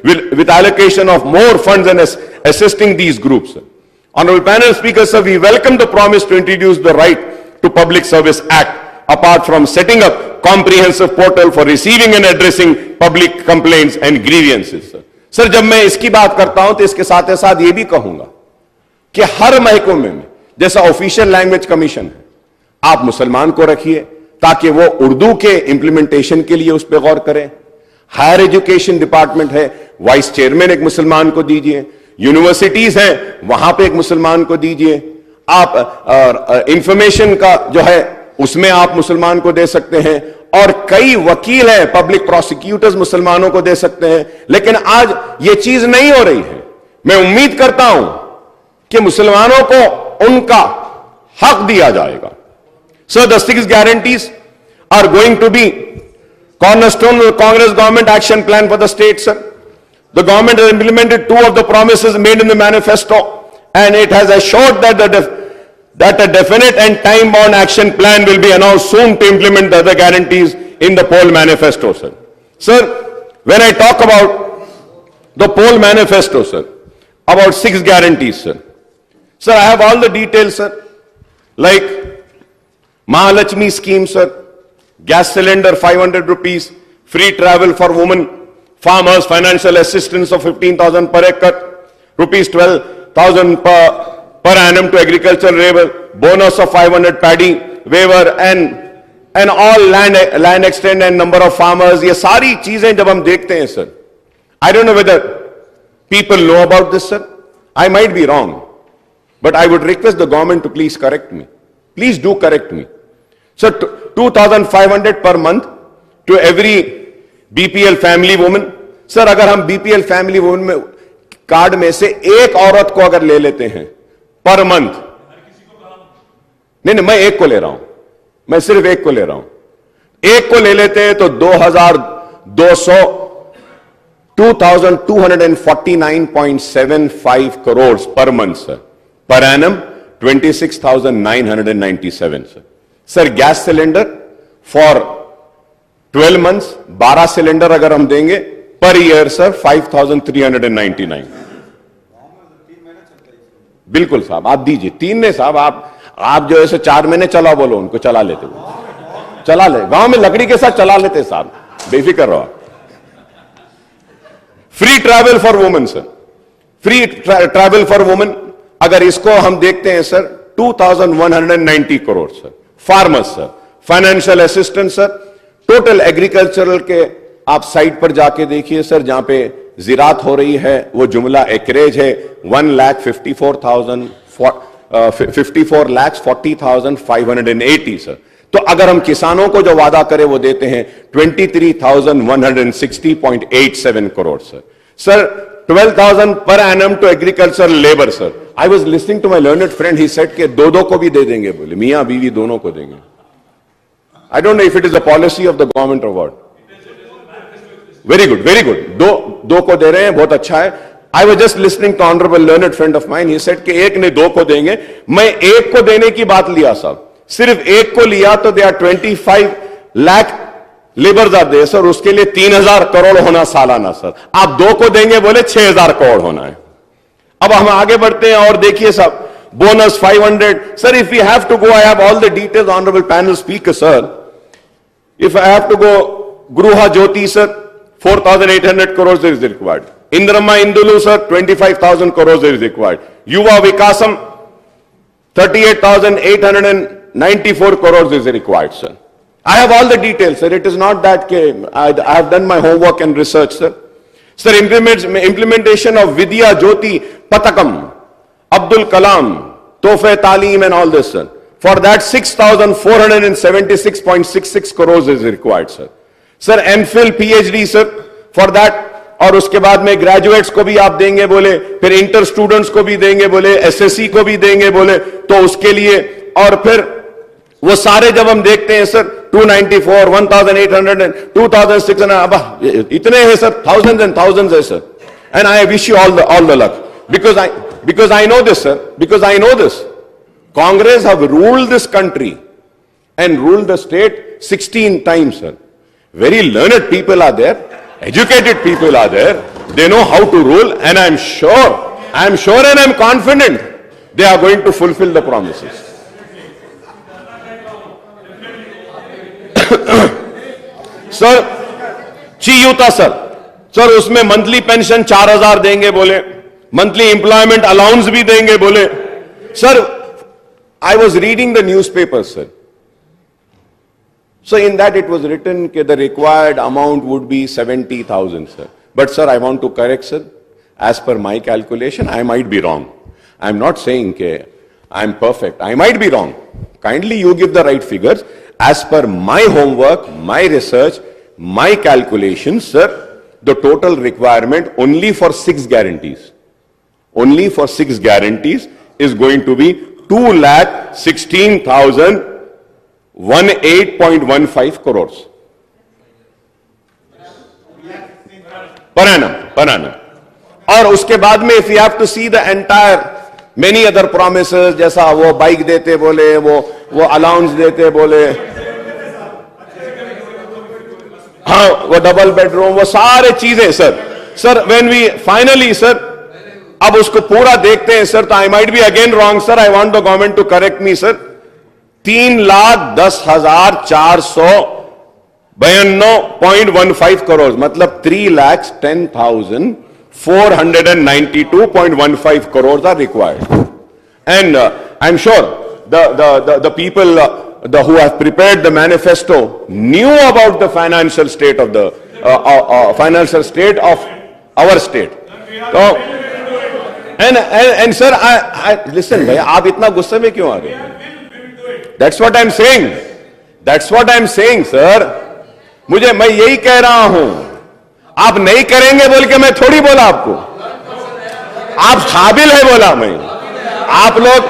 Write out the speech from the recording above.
with allocation of more funds and assisting these groups. Honorable panel speaker, sir, we welcome the promise to introduce the Right to Public Service Act, apart from setting up comprehensive portal for receiving and addressing public complaints and grievances. Sir, जब मैं इसकी बात करता हूं तो इसके साथ साथ ये भी कहूंगा कि हर महकमे में जैसा ऑफिशियल लैंग्वेज कमीशन है, आप मुसलमान को रखिए ताकि वो उर्दू के इंप्लीमेंटेशन के लिए उस पर गौर करें। हायर एजुकेशन डिपार्टमेंट है, वाइस चेयरमैन एक मुसलमान को दीजिए। यूनिवर्सिटीज हैं, वहां पे एक मुसलमान को दीजिए। आप इंफॉर्मेशन का जो है उसमें आप मुसलमान को दे सकते हैं, और कई वकील हैं, पब्लिक प्रोसिक्यूटर्स मुसलमानों को दे सकते हैं। लेकिन आज ये चीज नहीं हो रही है। मैं उम्मीद करता हूं कि मुसलमानों को उनका हक दिया जाएगा। So the 6 guarantees are going to be cornerstone of the Congress government action plan for the state, sir. The government has implemented 2 of the promises made in the manifesto, and it has assured that a definite and time-bound action plan will be announced soon to implement the other guarantees in the poll manifesto, sir. Sir, when I talk about the poll manifesto, sir, about 6 guarantees, sir. Sir, I have all the details, sir. Like Mahalakshmi scheme, sir, gas cylinder 500 rupees, free travel for women, farmers financial assistance of 15,000 per acre, rupees 12,000 per annum to agricultural labor, bonus of 500 paddy waiver, and all land extent and number of farmers. ये सारी चीजें जब हम देखते हैं, sir, I don't know whether people know about this, sir. I might be wrong, but I would request the government to please correct me. Please do correct me. So 2,500 per month to every BPL family woman. Sir, अगर हम BPL family woman में card में से एक औरत को अगर ले लेते हैं पर मंथ, नहीं, मैं एक को ले रहा हूं, मैं सिर्फ एक को ले रहा हूं, एक को ले लेते हैं तो 2,249.75 crores per month, sir. Per annum 26,997, sir. Sir, gas cylinder for 12 months 12 cylinder अगर हम देंगे पर ईयर, सर 5,399। बिल्कुल साहब, आप दीजिए। 3 ने साहब, आप जो ऐसे 4 महीने चला बोलो उनको, चला लेते, चला ले, गांव में लकड़ी के साथ चला लेते साहब, बेफिक्र रहो। Free travel for women, sir, free travel for women अगर इसको हम देखते हैं sir 2,190 crore, sir. Farmers, sir, financial assistance, sir, total agricultural के आप साइट पर जाके देखिए सर, जहां पे जिरात हो रही है वो जुमला एकरेज है 1,54,40,580, सर। तो अगर हम किसानों को जो वादा करें वो देते हैं 23,160.87 crore, sir. Sir, 12,000 per annum to agricultural labor, sir. I was listening to my learned friend. He said कि दो को भी दे देंगे, बोले मियां बीवी दोनों को देंगे। I don't know if it is a policy of the government or what. Very good, very good. दो को दे रहे हैं, बहुत अच्छा है। I was just listening to honorable learned friend of mine. He said कि एक ने 2 को देंगे। मैं एक को देने की बात लिया साहब, सिर्फ एक को लिया तो they are 25 lakh labours are they, sir. उसके लिए 3,000 करोड़ होना सालाना, सर। आप 2 को देंगे बोले 6,000 करोड़ होना है। अब हम आगे बढ़ते हैं और देखिए साहब, bonus 500, sir. If you have to go, I have all the details, honourable panel speaker, sir. If I have to go, Gruha Jyothi, sir, 4,800 crores is required. Indrama Indulu, sir, 25,000 crores is required. Yuva Vikasam, 38,894 crores is required, sir. I have all the details, sir. It is not that I have done my homework and research, sir. Sir, implementation of Vidya Jyoti Patakam, Abdul Kalam, Tohfe Taaleem and all this, sir. For that 6,476.66 crores is required, sir. Sir, MPhil PhD, sir, for that, और उसके बाद में graduates को भी आप देंगे बोले, फिर इंटर स्टूडेंट्स को भी देंगे बोले, एसएससी को भी देंगे बोले, तो उसके लिए, और फिर वो सारे जब हम देखते हैं सर 294, 1,800, 2,600, अब इतने हैं सर, thousands and thousands है sir. And I wish you all the luck, because I know this, sir, because I know this. Congress have ruled this country and ruled the state 16 times, sir. Very learned people are there. Educated people are there. They know how to rule, and I'm sure and I'm confident they are going to fulfill the promises. Sir, चीयूता sir उसमें monthly pension 4,000 देंगे बोले, monthly employment allowance भी देंगे बोले. Sir, I was reading the newspaper, sir. So in that it was written that the required amount would be 70,000, sir. But sir, I want to correct, sir. As per my calculation, I might be wrong. I'm not saying that I'm perfect. I might be wrong. Kindly you give the right figures. As per my homework, my research, my calculations, sir, the total requirement only for 6 guarantees is going to be 2,16,018.15 crores per annum. और उसके बाद में if you have to see the entire many other promises, जैसा वो bike देते बोले, वो allowance देते बोले, हाँ वो डबल बेडरूम, वो सारे चीजें sir when we finally sir अब उसको पूरा देखते हैं सर, तो I might be again wrong sir. I want the government to correct me sir. 3,10,492.15 crore, मतलब 3,10,492.15 crores are required. And I'm sure the people who have prepared the manifesto knew about the financial state of our state. So, and sir, I listen, bhai, आप इतना गुस्से में क्यों आ रहे हैं? That's what I'm saying, sir. मैं यही कह रहा हूं, आप नहीं करेंगे बोल के मैं थोड़ी बोला आपको, आप काबिल है बोला मैं. आप लोग